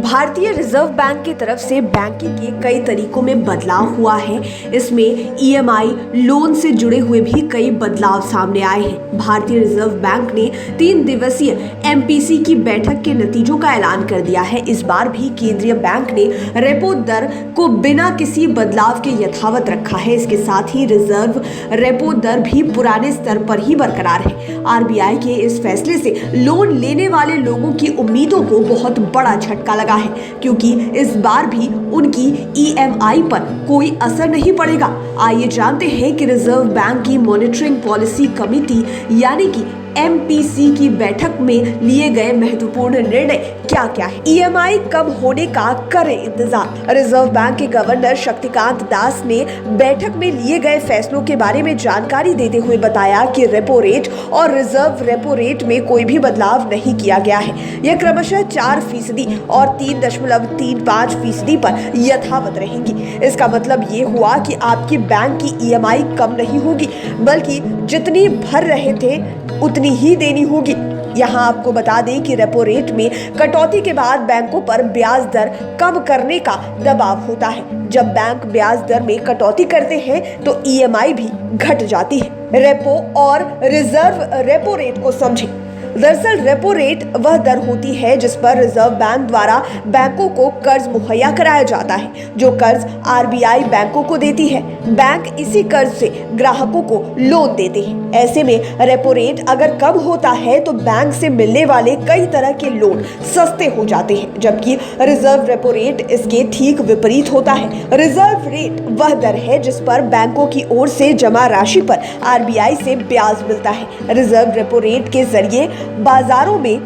भारतीय reserve bank की तरफ से बैंकिंग के कई तरीकों में बदलाव हुआ है। इसमें ईएमआई लोन से जुड़े हुए भी कई बदलाव सामने आए हैं। भारतीय रिजर्व बैंक ने 3 दिवसीय एमपीसी की बैठक के नतीजों का ऐलान कर दिया है। इस बार भी केंद्रीय बैंक ने रेपो दर को बिना किसी बदलाव के यथावत रखा है। इसके साथ ही रिजर्व रेपो दर भी पुराने स्तर पर ही बरकरार है। आरबीआई के इस फैसले से लोन लेने वाले लोगों की उम्मीदों को बहुत बड़ा झटका लगा है, क्योंकि इस बार भी उनकी ईएमआई पर कोई असर नहीं पड़ेगा। आइए जानते हैं कि रिजर्व बैंक की मॉनिटरिंग पॉलिसी कमेटी यानी कि एमपीसी की बैठक में लिए गए महत्वपूर्ण निर्णय क्या क्या है। ईएमआई कम होने का करें इंतजार। रिजर्व बैंक के गवर्नर शक्तिकांत दास ने बैठक में लिए गए फैसलों के बारे में जानकारी देते हुए बताया कि रेपो रेट और रिजर्व रेपो रेट में कोई भी बदलाव नहीं किया गया है। यह क्रमशः 4% और 3.35% पर यथावत रहेंगी। इसका मतलब ये हुआ कि आपकी बैंक की ईएमआई कम नहीं होगी, बल्कि जितनी भर रहे थे उतनी ही देनी होगी। यहाँ आपको बता दें कि रेपो रेट में कटौती के बाद बैंकों पर ब्याज दर कम करने का दबाव होता है। जब बैंक ब्याज दर में कटौती करते हैं तो ईएमआई भी घट जाती है। रेपो और रिजर्व रेपो रेट को समझें। दरअसल रेपो रेट वह दर होती है जिस पर रिजर्व बैंक द्वारा बैंकों को कर्ज मुहैया कराया जाता है, जो कर्ज आरबीआई बैंकों को देती है। बैंक इसी कर्ज से ग्राहकों को लोन देते हैं। ऐसे में रेपो रेट अगर कम होता है तो बैंक से मिलने वाले कई तरह के लोन सस्ते हो जाते हैं, जबकि रिजर्व रेपो रेट इसके ठीक विपरीत होता है। रिजर्व रेट वह दर है जिस पर बैंकों की ओर से जमा राशि पर आरबीआई से ब्याज मिलता है। रिजर्व रेपो रेट के जरिए बाजारों में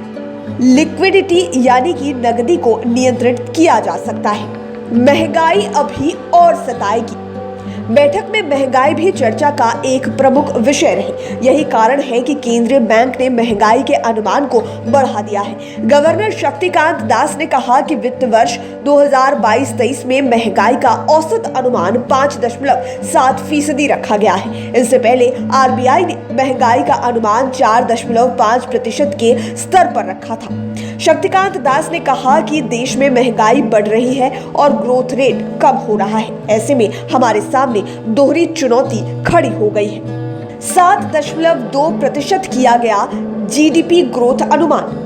लिक्विडिटी यानी कि नकदी को नियंत्रित किया जा सकता है। महंगाई अभी और सताएगी। बैठक में महंगाई भी चर्चा का एक प्रमुख विषय रही। यही कारण है कि केंद्रीय बैंक ने महंगाई के अनुमान को बढ़ा दिया है। गवर्नर शक्तिकांत दास ने कहा कि वित्त वर्ष 2022-23 में महंगाई का औसत अनुमान 5.7% रखा गया है। इससे पहले आरबीआई ने महंगाई का अनुमान 4.5% के स्तर पर रखा था। शक्तिकांत दास ने कहा कि देश में महंगाई बढ़ रही है और ग्रोथ रेट कम हो रहा है। ऐसे में हमारे सामने दोहरी चुनौती खड़ी हो गई है। 7.2% किया गया जीडीपी ग्रोथ अनुमान।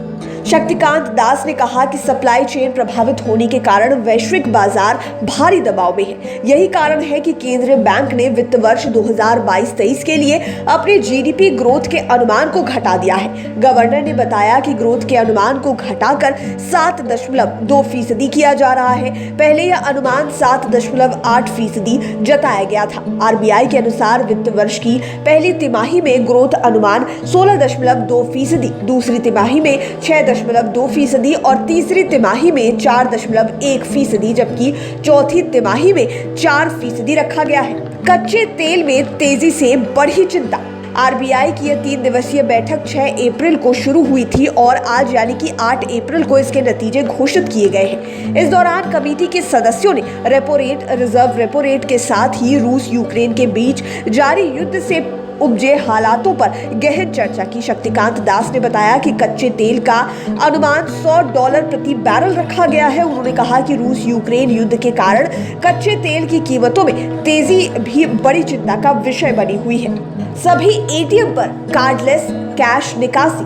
शक्तिकांत दास ने कहा कि सप्लाई चेन प्रभावित होने के कारण वैश्विक बाजार भारी दबाव में है। यही कारण है कि केंद्रीय बैंक ने वित्त वर्ष 2022-23 के लिए अपने जीडीपी ग्रोथ के अनुमान को घटा दिया है। गवर्नर ने बताया कि ग्रोथ के अनुमान को घटाकर 7.2% किया जा रहा है। पहले यह अनुमान 7.8% जताया गया था। आरबीआई के अनुसार वित्त वर्ष की पहली तिमाही में ग्रोथ अनुमान 16.2%, दूसरी तिमाही में 6.2% और तीसरी तिमाही में 4.1%, जबकि चौथी तिमाही में 4% रखा गया है। कच्चे तेल में तेजी से बढ़ी चिंता। आरबीआई की यह 3 दिवसीय बैठक 6 अप्रैल को शुरू हुई थी और आज यानी कि 8 अप्रैल को इसके नतीजे घोषित किए गए हैं। इस दौरान कमेटी के सदस्यों ने repo rate, reserve repo rate के साथ ही रूस यूक्रेन के बीच जारी युद्ध से उपजे हालातों पर गहन चर्चा की। शक्तिकांत दास ने बताया कि कच्चे तेल का अनुमान $100 प्रति बैरल रखा गया है। उन्होंने कहा कि रूस यूक्रेन युद्ध के कारण कच्चे तेल की कीमतों में तेजी भी बड़ी चिंता का विषय बनी हुई है। सभी एटीएम पर कार्डलेस कैश निकासी।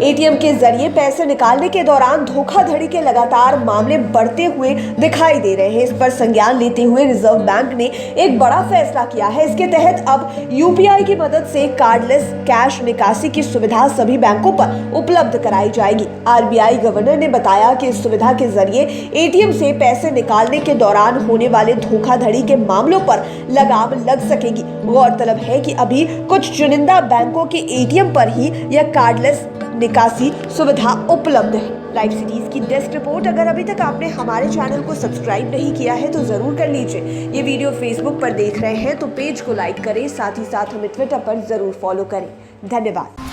एटीएम के जरिए पैसे निकालने के दौरान धोखाधड़ी के लगातार मामले बढ़ते हुए दिखाई दे रहे हैं। इस पर संज्ञान लेते हुए रिजर्व बैंक ने एक बड़ा फैसला किया है। इसके तहत अब यूपीआई की मदद से कार्डलेस कैश निकासी की सुविधा सभी बैंकों पर उपलब्ध कराई जाएगी। आरबीआई गवर्नर ने बताया कि इस सुविधा के जरिए एटीएम से पैसे निकालने के दौरान होने वाले धोखाधड़ी के मामलों पर लगाम लग सकेगी। गौरतलब है कि अभी कुछ चुनिंदा बैंकों के एटीएम पर ही यह कार्डलेस निकासी सुविधा उपलब्ध है। लाइव सीरीज की डेस्क रिपोर्ट। अगर अभी तक आपने हमारे चैनल को सब्सक्राइब नहीं किया है तो जरूर कर लीजिए। ये वीडियो फेसबुक पर देख रहे हैं तो पेज को लाइक करें, साथ ही साथ हमें ट्विटर पर जरूर फॉलो करें। धन्यवाद।